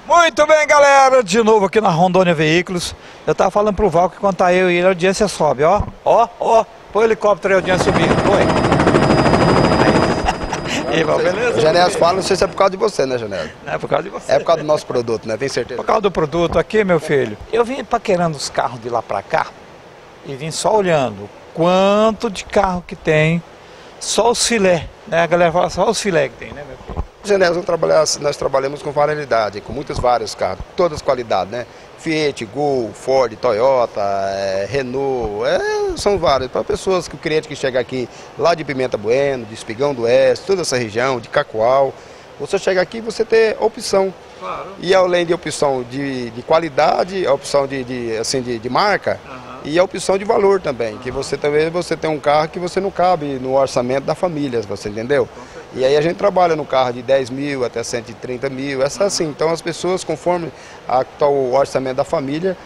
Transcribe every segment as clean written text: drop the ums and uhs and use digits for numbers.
Muito bem, galera, de novo aqui na Rondônia Veículos. Eu tava falando pro Val que quando tá eu e ele, a audiência sobe, ó. Ó, põe o helicóptero aí, a audiência subindo, põe. Aí. E aí, Val, beleza? Genésio fala, não sei se é por causa de você, né, Genésio? Não é por causa de você. É por causa do nosso produto, né? Tem certeza? Por causa do produto aqui, meu filho. Eu vim paquerando os carros de lá pra cá e vim só olhando quanto de carro que tem, só os filé, né? A galera fala só os filé que tem, né, meu filho? Genésio, nós trabalhamos com variedade, com vários carros, todas as qualidades, né? Fiat, Gol, Ford, Toyota, Renault, são vários. Para pessoas, que o cliente que chega aqui lá de Pimenta Bueno, de Espigão do Oeste, toda essa região, de Cacoal, você chega aqui e você tem opção. Claro. E além de opção de qualidade, a opção de marca, e a opção de valor também, que você tem um carro que você não cabe no orçamento da família, você entendeu? E aí a gente trabalha no carro de 10 mil até 130 mil, assim. Então as pessoas, conforme o orçamento da família,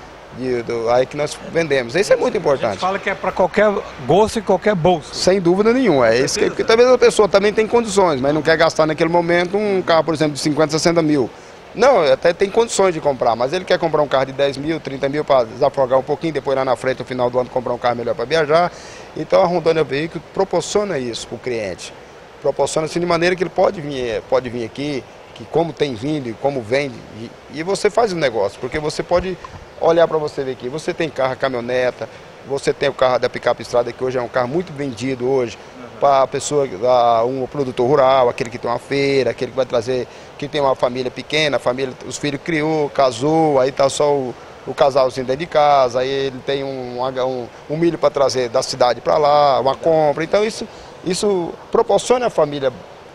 aí que nós vendemos. Isso é muito importante. A gente fala que é para qualquer gosto e qualquer bolso. Sem dúvida nenhuma. Porque talvez a pessoa também tem condições, mas não quer gastar naquele momento um carro, por exemplo, de 50, 60 mil. Não, até tem condições de comprar, mas ele quer comprar um carro de 10 mil, 30 mil para desafogar um pouquinho, depois lá na frente, no final do ano, comprar um carro melhor para viajar. Então a Rondônia Veículos proporciona isso para o cliente. Proporciona assim de maneira que ele pode vir aqui, que como tem vindo e como vende, e você faz o negócio, porque você pode olhar para você ver aqui, você tem carro, caminhoneta, você tem o carro da picape estrada, que hoje é um carro muito vendido hoje, para a pessoa, um produtor rural, aquele que tem uma feira, aquele que vai trazer, que tem uma família pequena, os filhos criou, casou, aí está só o casalzinho dentro de casa, aí ele tem um milho para trazer da cidade para lá, uma compra, então isso proporciona à família,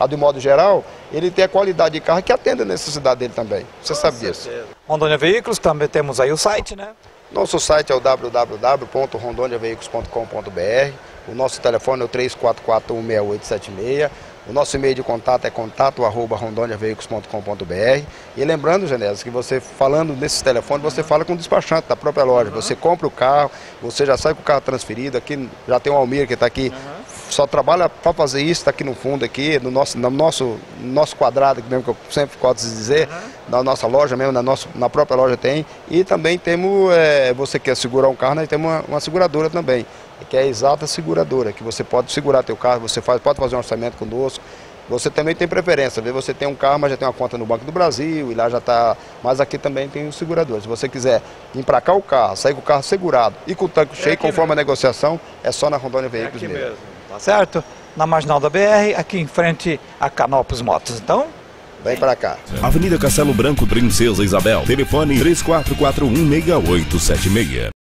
de modo geral, ele ter a qualidade de carro que atende a necessidade dele também. Você sabe disso. Rondônia Veículos, também temos aí o site, né? Nosso site é o www.rondoniaveículos.com.br. O nosso telefone é o 34416876. O nosso e-mail de contato é contato@rondoniaveículos.com.br. E lembrando, Genésio, que você falando nesse telefone, você fala com o despachante da própria loja. Você compra o carro, você já sai com o carro transferido. Aqui já tem o Almir que está aqui. Só trabalha para fazer isso, está aqui no fundo, aqui, no nosso quadrado, mesmo que eu sempre gosto de dizer, na nossa loja mesmo, na própria loja tem. E também temos, você quer segurar um carro, nós temos uma seguradora também, que é a Exata Seguradora, que você pode segurar teu carro, pode fazer um orçamento conosco. Você também tem preferência, você tem um carro, mas já tem uma conta no Banco do Brasil, e lá já está, mas aqui também tem os seguradores. Se você quiser emplacar o carro, sair com o carro segurado e com o tanque cheio, conforme a negociação, é só na Rondônia Veículos mesmo. Tá certo? Na Marginal da BR, aqui em frente a Canópolis Motos. Então, vem pra cá. Avenida Castelo Branco, Princesa Isabel. Telefone 34416876.